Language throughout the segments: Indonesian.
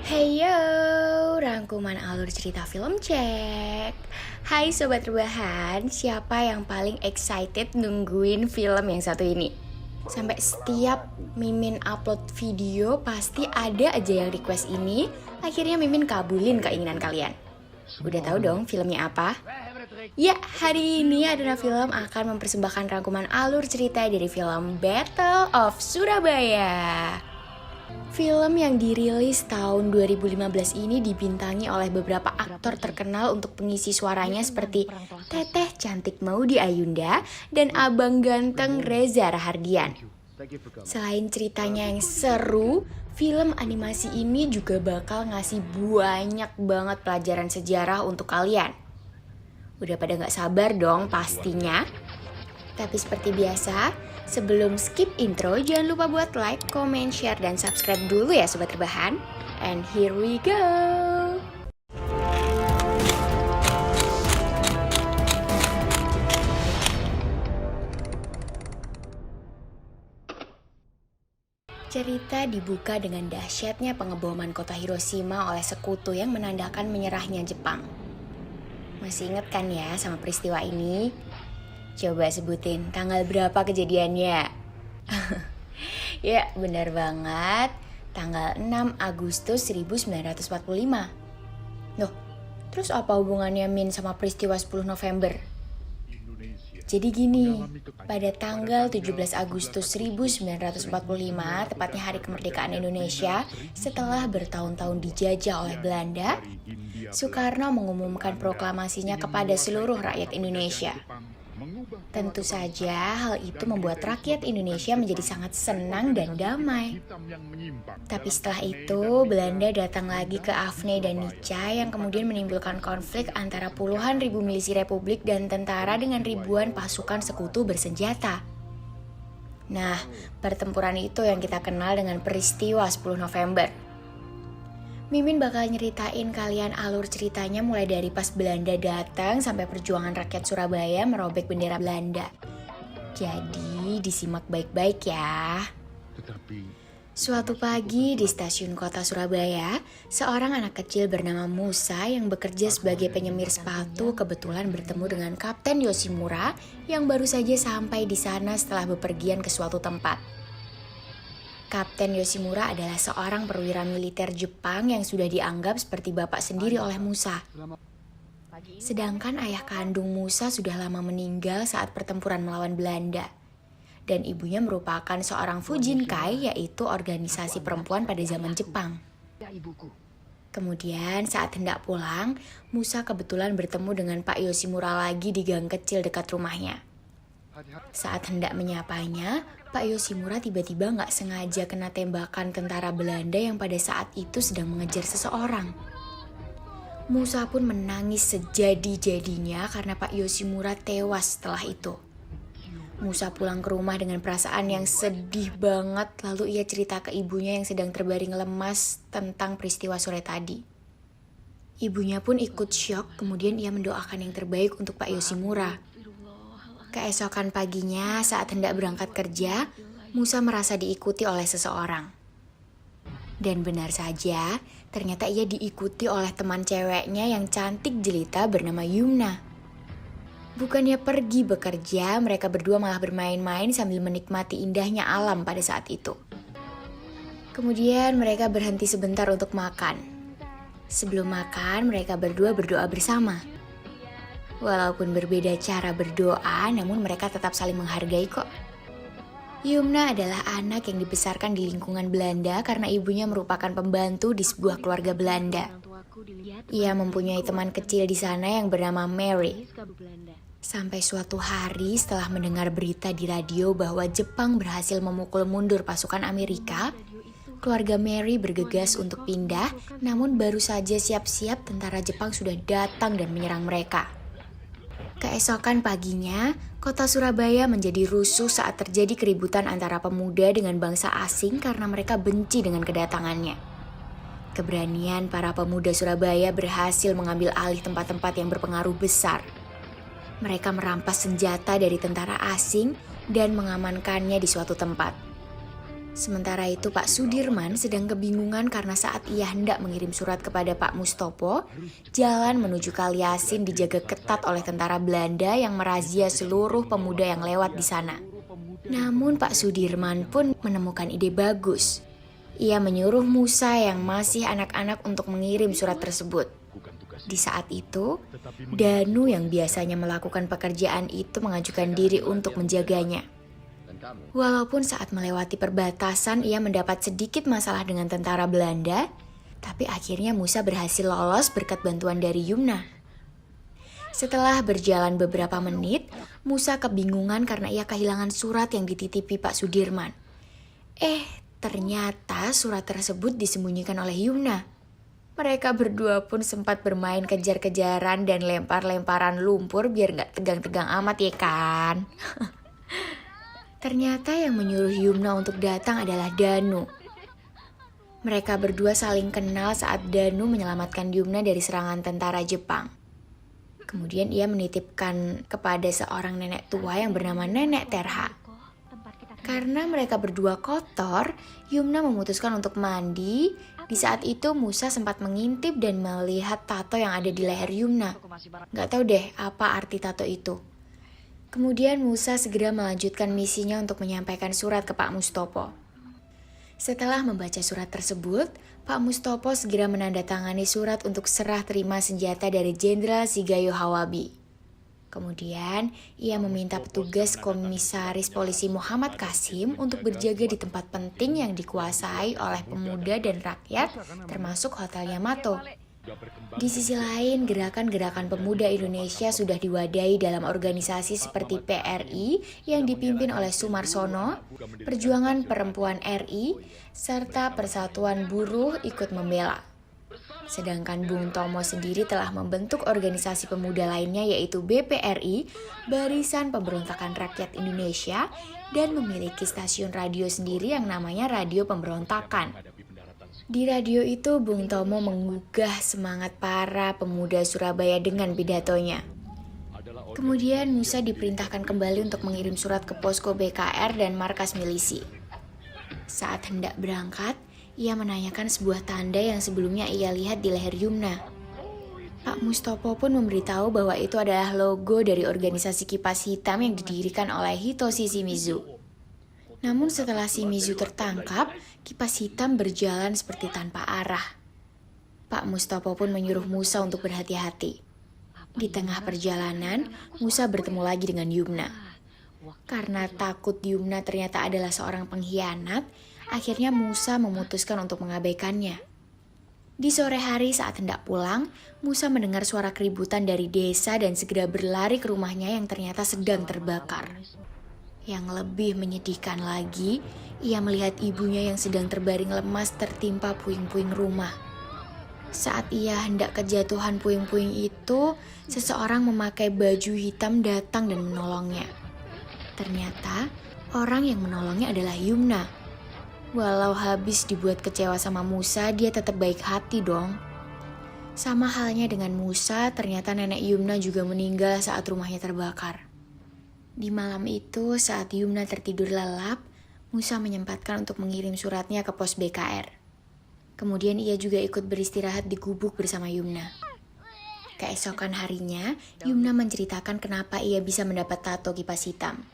Heyo, rangkuman alur cerita film cek. Hai sobat rebahan, siapa yang paling excited nungguin film yang satu ini? Sampai setiap Mimin upload video pasti ada aja yang request ini. Akhirnya Mimin kabulin keinginan kalian. Udah tahu dong filmnya apa? Ya, hari ini Adana Film akan mempersembahkan rangkuman alur cerita dari film Battle of Surabaya. Film yang dirilis tahun 2015 ini dibintangi oleh beberapa aktor terkenal untuk pengisi suaranya seperti Teteh Cantik Maudy Ayunda dan Abang Ganteng Reza Rahardian. Selain ceritanya yang seru, film animasi ini juga bakal ngasih banyak banget pelajaran sejarah untuk kalian. Udah pada gak sabar dong pastinya? Tapi seperti biasa, sebelum skip intro, jangan lupa buat like, comment, share, dan subscribe dulu ya Sobat Rebahan. And here we go! Cerita dibuka dengan dahsyatnya pengeboman kota Hiroshima oleh sekutu yang menandakan menyerahnya Jepang. Masih inget kan ya sama peristiwa ini? Coba sebutin tanggal berapa kejadiannya? Ya, benar banget. Tanggal 6 Agustus 1945. Loh, terus apa hubungannya Min sama peristiwa 10 November? Jadi gini, pada tanggal 17 Agustus 1945, tepatnya hari kemerdekaan Indonesia, setelah bertahun-tahun dijajah oleh Belanda, Soekarno mengumumkan proklamasinya kepada seluruh rakyat Indonesia. Tentu saja hal itu membuat rakyat Indonesia menjadi sangat senang dan damai. Tapi setelah itu Belanda datang lagi ke Afne dan Nica yang kemudian menimbulkan konflik antara puluhan ribu milisi republik dan tentara dengan ribuan pasukan sekutu bersenjata. Nah, pertempuran itu yang kita kenal dengan peristiwa 10 November. Mimin bakal nyeritain kalian alur ceritanya mulai dari pas Belanda datang sampai perjuangan rakyat Surabaya merobek bendera Belanda. Jadi disimak baik-baik ya. Suatu pagi di stasiun kota Surabaya, seorang anak kecil bernama Musa yang bekerja sebagai penyemir sepatu kebetulan bertemu dengan Kapten Yoshimura yang baru saja sampai di sana setelah bepergian ke suatu tempat. Kapten Yoshimura adalah seorang perwira militer Jepang yang sudah dianggap seperti bapak sendiri oleh Musa. Sedangkan ayah kandung Musa sudah lama meninggal saat pertempuran melawan Belanda. Dan ibunya merupakan seorang Fujinkai, yaitu organisasi perempuan pada zaman Jepang. Kemudian saat hendak pulang, Musa kebetulan bertemu dengan Pak Yoshimura lagi di gang kecil dekat rumahnya. Saat hendak menyapanya, Pak Yoshimura tiba-tiba gak sengaja kena tembakan tentara Belanda yang pada saat itu sedang mengejar seseorang. Musa pun menangis sejadi-jadinya karena Pak Yoshimura tewas setelah itu. Musa pulang ke rumah dengan perasaan yang sedih banget, lalu ia cerita ke ibunya yang sedang terbaring lemas tentang peristiwa sore tadi. Ibunya pun ikut syok, kemudian ia mendoakan yang terbaik untuk Pak Yoshimura. Keesokan paginya saat hendak berangkat kerja, Musa merasa diikuti oleh seseorang. Dan benar saja, ternyata ia diikuti oleh teman ceweknya yang cantik jelita bernama Yumna. Bukannya pergi bekerja, mereka berdua malah bermain-main sambil menikmati indahnya alam pada saat itu. Kemudian mereka berhenti sebentar untuk makan. Sebelum makan, mereka berdua berdoa bersama. Walaupun berbeda cara berdoa, namun mereka tetap saling menghargai kok. Yumna adalah anak yang dibesarkan di lingkungan Belanda karena ibunya merupakan pembantu di sebuah keluarga Belanda. Ia mempunyai teman kecil di sana yang bernama Mary. Sampai suatu hari setelah mendengar berita di radio bahwa Jepang berhasil memukul mundur pasukan Amerika, keluarga Mary bergegas untuk pindah, namun baru saja siap-siap tentara Jepang sudah datang dan menyerang mereka. Keesokan paginya, kota Surabaya menjadi rusuh saat terjadi keributan antara pemuda dengan bangsa asing karena mereka benci dengan kedatangannya. Keberanian para pemuda Surabaya berhasil mengambil alih tempat-tempat yang berpengaruh besar. Mereka merampas senjata dari tentara asing dan mengamankannya di suatu tempat. Sementara itu Pak Sudirman sedang kebingungan karena saat ia hendak mengirim surat kepada Pak Mustopo, jalan menuju Kaliasin dijaga ketat oleh tentara Belanda yang merazia seluruh pemuda yang lewat di sana. Namun Pak Sudirman pun menemukan ide bagus. Ia menyuruh Musa yang masih anak-anak untuk mengirim surat tersebut. Di saat itu, Danu yang biasanya melakukan pekerjaan itu mengajukan diri untuk menjaganya. Walaupun saat melewati perbatasan ia mendapat sedikit masalah dengan tentara Belanda, tapi akhirnya Musa berhasil lolos berkat bantuan dari Yumna. Setelah berjalan beberapa menit, Musa kebingungan karena ia kehilangan surat yang dititipi Pak Sudirman. Ternyata surat tersebut disembunyikan oleh Yumna. Mereka berdua pun sempat bermain kejar-kejaran dan lempar-lemparan lumpur biar gak tegang-tegang amat ya kan? Ternyata yang menyuruh Yumna untuk datang adalah Danu. Mereka berdua saling kenal saat Danu menyelamatkan Yumna dari serangan tentara Jepang. Kemudian ia menitipkan kepada seorang nenek tua yang bernama Nenek Terha. Karena mereka berdua kotor, Yumna memutuskan untuk mandi. Di saat itu Musa sempat mengintip dan melihat tato yang ada di leher Yumna. Gak tahu deh apa arti tato itu. Kemudian Musa segera melanjutkan misinya untuk menyampaikan surat ke Pak Mustopo. Setelah membaca surat tersebut, Pak Mustopo segera menandatangani surat untuk serah terima senjata dari Jenderal Sigayo Hawabi. Kemudian, ia meminta petugas Komisaris Polisi Muhammad Kasim untuk berjaga di tempat penting yang dikuasai oleh pemuda dan rakyat, termasuk Hotel Yamato. Di sisi lain, gerakan-gerakan pemuda Indonesia sudah diwadahi dalam organisasi seperti PRI yang dipimpin oleh Sumarsono, Perjuangan Perempuan RI, serta Persatuan Buruh ikut membela. Sedangkan Bung Tomo sendiri telah membentuk organisasi pemuda lainnya yaitu BPRI, Barisan Pemberontakan Rakyat Indonesia, dan memiliki stasiun radio sendiri yang namanya Radio Pemberontakan. Di radio itu, Bung Tomo menggugah semangat para pemuda Surabaya dengan pidatonya. Kemudian Musa diperintahkan kembali untuk mengirim surat ke posko BKR dan markas milisi. Saat hendak berangkat, ia menanyakan sebuah tanda yang sebelumnya ia lihat di leher Yumna. Pak Mustopo pun memberitahu bahwa itu adalah logo dari organisasi Kipas Hitam yang didirikan oleh Hitoshi Shimizu. Namun setelah Shimizu tertangkap, Kipas Hitam berjalan seperti tanpa arah. Pak Mustopo pun menyuruh Musa untuk berhati-hati. Di tengah perjalanan, Musa bertemu lagi dengan Yumna. Karena takut Yumna ternyata adalah seorang pengkhianat, akhirnya Musa memutuskan untuk mengabaikannya. Di sore hari saat hendak pulang, Musa mendengar suara keributan dari desa dan segera berlari ke rumahnya yang ternyata sedang terbakar. Yang lebih menyedihkan lagi, ia melihat ibunya yang sedang terbaring lemas tertimpa puing-puing rumah. Saat ia hendak kejatuhan puing-puing itu, seseorang memakai baju hitam datang dan menolongnya. Ternyata, orang yang menolongnya adalah Yumna. Walau habis dibuat kecewa sama Musa, dia tetap baik hati dong. Sama halnya dengan Musa, ternyata nenek Yumna juga meninggal saat rumahnya terbakar. Di malam itu, saat Yumna tertidur lelap, Musa menyempatkan untuk mengirim suratnya ke pos BKR. Kemudian ia juga ikut beristirahat di gubuk bersama Yumna. Keesokan harinya, Yumna menceritakan kenapa ia bisa mendapat tato kipas hitam.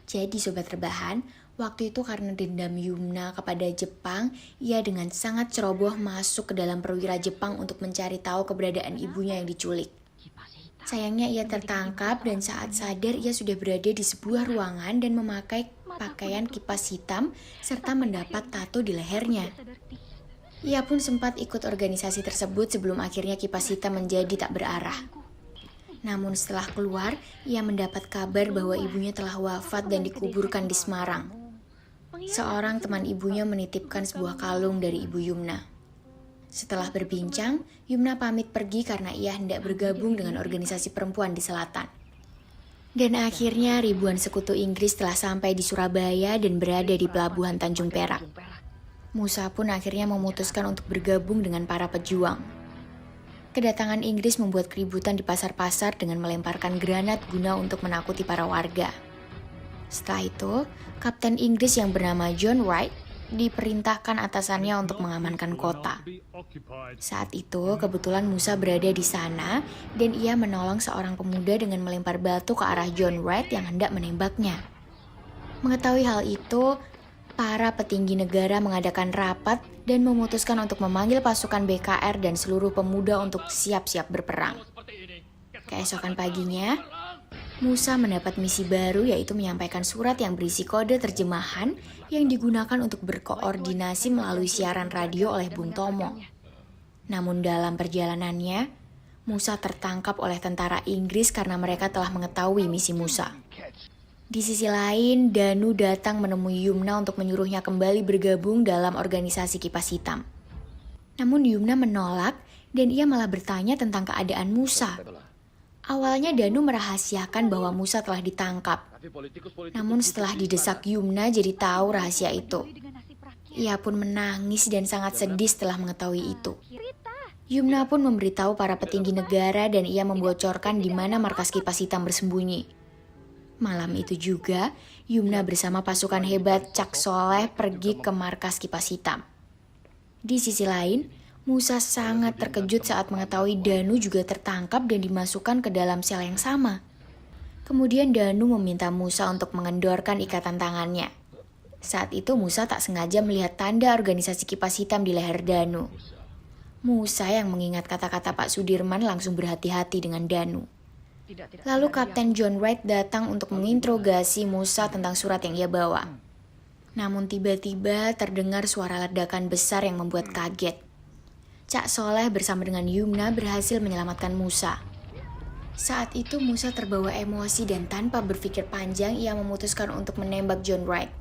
Jadi sobat rebahan, waktu itu karena dendam Yumna kepada Jepang, ia dengan sangat ceroboh masuk ke dalam perwira Jepang untuk mencari tahu keberadaan ibunya yang diculik. Sayangnya ia tertangkap dan saat sadar ia sudah berada di sebuah ruangan dan memakai pakaian kipas hitam serta mendapat tato di lehernya. Ia pun sempat ikut organisasi tersebut sebelum akhirnya kipas hitam menjadi tak berarah. Namun setelah keluar, ia mendapat kabar bahwa ibunya telah wafat dan dikuburkan di Semarang. Seorang teman ibunya menitipkan sebuah kalung dari ibu Yumna. Setelah berbincang, Yumna pamit pergi karena ia hendak bergabung dengan organisasi perempuan di selatan. Dan akhirnya ribuan sekutu Inggris telah sampai di Surabaya dan berada di pelabuhan Tanjung Perak. Musa pun akhirnya memutuskan untuk bergabung dengan para pejuang. Kedatangan Inggris membuat keributan di pasar-pasar dengan melemparkan granat guna untuk menakuti para warga. Setelah itu, Kapten Inggris yang bernama John Wright diperintahkan atasannya untuk mengamankan kota. Saat itu, kebetulan Musa berada di sana dan ia menolong seorang pemuda dengan melempar batu ke arah John Wright yang hendak menembaknya. Mengetahui hal itu, para petinggi negara mengadakan rapat dan memutuskan untuk memanggil pasukan BKR dan seluruh pemuda untuk siap-siap berperang. Keesokan paginya, Musa mendapat misi baru, yaitu menyampaikan surat yang berisi kode terjemahan yang digunakan untuk berkoordinasi melalui siaran radio oleh Bung Tomo. Namun dalam perjalanannya, Musa tertangkap oleh tentara Inggris karena mereka telah mengetahui misi Musa. Di sisi lain, Danu datang menemui Yumna untuk menyuruhnya kembali bergabung dalam organisasi Kipas Hitam. Namun Yumna menolak dan ia malah bertanya tentang keadaan Musa. Awalnya Danu merahasiakan bahwa Musa telah ditangkap. Namun setelah didesak Yumna jadi tahu rahasia itu. Ia pun menangis dan sangat sedih setelah mengetahui itu. Yumna pun memberitahu para petinggi negara dan ia membocorkan di mana markas Kipas Hitam bersembunyi. Malam itu juga, Yumna bersama pasukan hebat Cak Soleh pergi ke markas Kipas Hitam. Di sisi lain, Musa sangat terkejut saat mengetahui Danu juga tertangkap dan dimasukkan ke dalam sel yang sama. Kemudian Danu meminta Musa untuk mengendorkan ikatan tangannya. Saat itu Musa tak sengaja melihat tanda organisasi Kipas Hitam di leher Danu. Musa yang mengingat kata-kata Pak Sudirman langsung berhati-hati dengan Danu. Lalu Kapten John Wright datang untuk menginterogasi Musa tentang surat yang ia bawa. Namun tiba-tiba terdengar suara ledakan besar yang membuat kaget. Cak Soleh bersama dengan Yumna berhasil menyelamatkan Musa. Saat itu Musa terbawa emosi dan tanpa berpikir panjang ia memutuskan untuk menembak John Wright.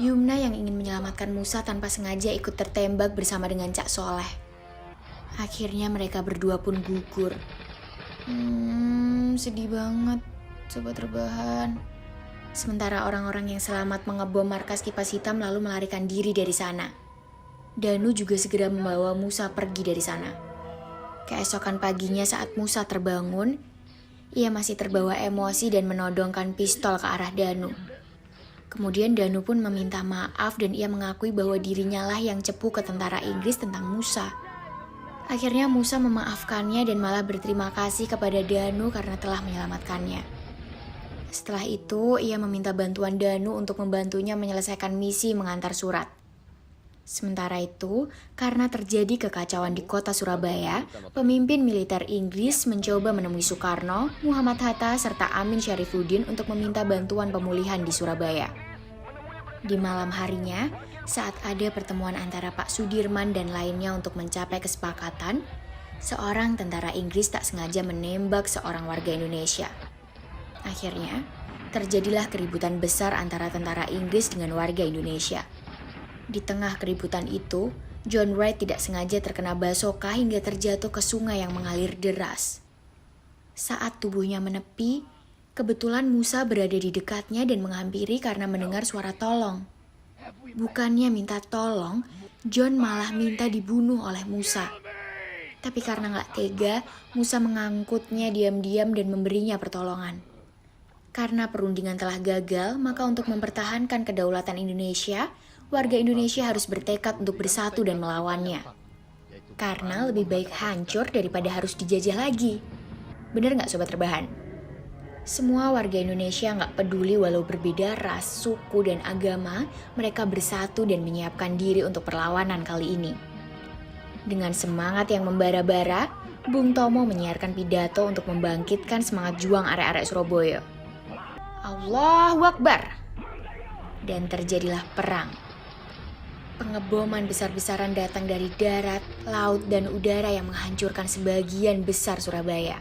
Yumna yang ingin menyelamatkan Musa tanpa sengaja ikut tertembak bersama dengan Cak Soleh. Akhirnya mereka berdua pun gugur. Sedih banget, sobat rebahan. Sementara orang-orang yang selamat mengebom markas Kipas Hitam lalu melarikan diri dari sana. Danu juga segera membawa Musa pergi dari sana. Keesokan paginya saat Musa terbangun, ia masih terbawa emosi dan menodongkan pistol ke arah Danu. Kemudian Danu pun meminta maaf dan ia mengakui bahwa dirinya lah yang cepu ke tentara Inggris tentang Musa. Akhirnya Musa memaafkannya dan malah berterima kasih kepada Danu karena telah menyelamatkannya. Setelah itu, ia meminta bantuan Danu untuk membantunya menyelesaikan misi mengantar surat. Sementara itu, karena terjadi kekacauan di kota Surabaya, pemimpin militer Inggris mencoba menemui Soekarno, Muhammad Hatta, serta Amin Syarifuddin untuk meminta bantuan pemulihan di Surabaya. Di malam harinya, saat ada pertemuan antara Pak Sudirman dan lainnya untuk mencapai kesepakatan, seorang tentara Inggris tak sengaja menembak seorang warga Indonesia. Akhirnya, terjadilah keributan besar antara tentara Inggris dengan warga Indonesia. Di tengah keributan itu, John Wright tidak sengaja terkena basoka hingga terjatuh ke sungai yang mengalir deras. Saat tubuhnya menepi, kebetulan Musa berada di dekatnya dan menghampiri karena mendengar suara tolong. Bukannya minta tolong, John malah minta dibunuh oleh Musa. Tapi karena gak tega, Musa mengangkutnya diam-diam dan memberinya pertolongan. Karena perundingan telah gagal, maka untuk mempertahankan kedaulatan Indonesia, warga Indonesia harus bertekad untuk bersatu dan melawannya. Karena lebih baik hancur daripada harus dijajah lagi. Bener gak sobat rebahan? Semua warga Indonesia gak peduli walau berbeda ras, suku, dan agama, mereka bersatu dan menyiapkan diri untuk perlawanan kali ini. Dengan semangat yang membara-bara, Bung Tomo menyiarkan pidato untuk membangkitkan semangat juang arek-arek Surabaya. Allahu Akbar! Dan terjadilah perang. Pengeboman besar-besaran datang dari darat, laut, dan udara yang menghancurkan sebagian besar Surabaya.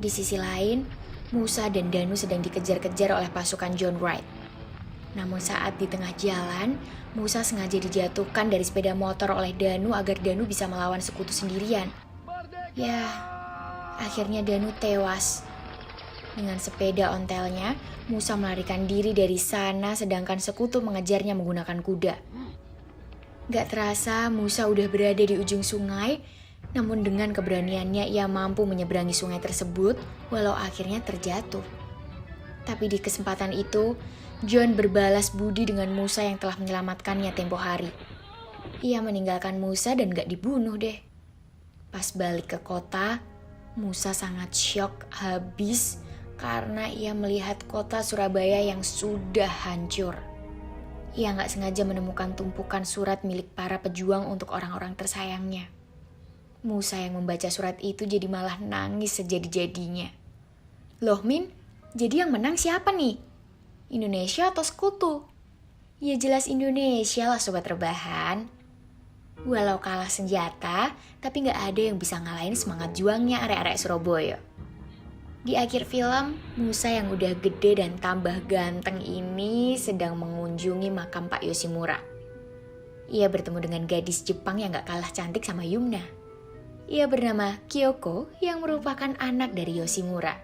Di sisi lain, Musa dan Danu sedang dikejar-kejar oleh pasukan John Wright. Namun saat di tengah jalan, Musa sengaja dijatuhkan dari sepeda motor oleh Danu agar Danu bisa melawan sekutu sendirian. Ya, akhirnya Danu tewas. Dengan sepeda ontelnya, Musa melarikan diri dari sana sedangkan sekutu mengejarnya menggunakan kuda. Gak terasa Musa udah berada di ujung sungai, namun dengan keberaniannya ia mampu menyeberangi sungai tersebut walau akhirnya terjatuh. Tapi di kesempatan itu, John berbalas budi dengan Musa yang telah menyelamatkannya tempo hari. Ia meninggalkan Musa dan gak dibunuh deh. Pas balik ke kota, Musa sangat syok habis karena ia melihat kota Surabaya yang sudah hancur. Ia gak sengaja menemukan tumpukan surat milik para pejuang untuk orang-orang tersayangnya. Musa yang membaca surat itu jadi malah nangis sejadi-jadinya. Loh Min, jadi yang menang siapa nih? Indonesia atau sekutu? Ya jelas Indonesia lah sobat rebahan. Walau kalah senjata, tapi gak ada yang bisa ngalahin semangat juangnya arek-arek Surabaya. Di akhir film, Musa yang udah gede dan tambah ganteng ini sedang mengunjungi makam Pak Yoshimura. Ia bertemu dengan gadis Jepang yang gak kalah cantik sama Yumna. Ia bernama Kyoko yang merupakan anak dari Yoshimura.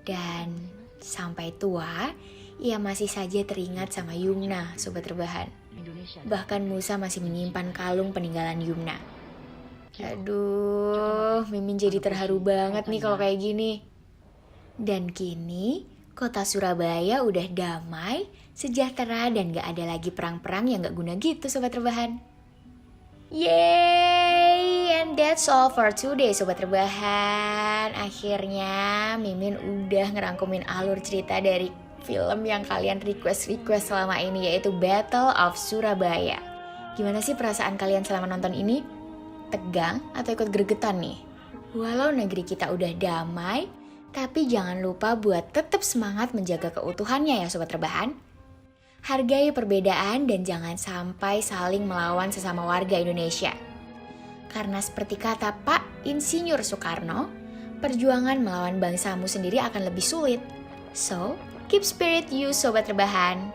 Dan sampai tua, ia masih saja teringat sama Yumna, sobat rebahan. Bahkan Musa masih menyimpan kalung peninggalan Yumna. Aduh, Mimin jadi terharu banget nih kalau kayak gini. Dan kini, kota Surabaya udah damai, sejahtera, dan gak ada lagi perang-perang yang gak guna gitu, sobat rebahan. Yeay, and that's all for today, sobat rebahan. Akhirnya, Mimin udah ngerangkumin alur cerita dari film yang kalian request selama ini, yaitu Battle of Surabaya. Gimana sih perasaan kalian selama nonton ini? Tegang atau ikut gregetan nih? Walau negeri kita udah damai, tapi jangan lupa buat tetap semangat menjaga keutuhannya ya sobat rebahan. Hargai perbedaan dan jangan sampai saling melawan sesama warga Indonesia. Karena seperti kata Pak Insinyur Soekarno, perjuangan melawan bangsamu sendiri akan lebih sulit. So, keep spirit you sobat rebahan.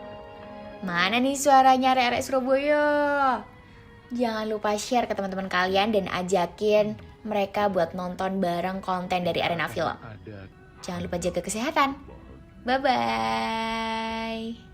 Mana nih suaranya arek-arek Surabaya? Jangan lupa share ke teman-teman kalian dan ajakin mereka buat nonton bareng konten dari Arena Film. Jangan lupa jaga kesehatan. Bye-bye.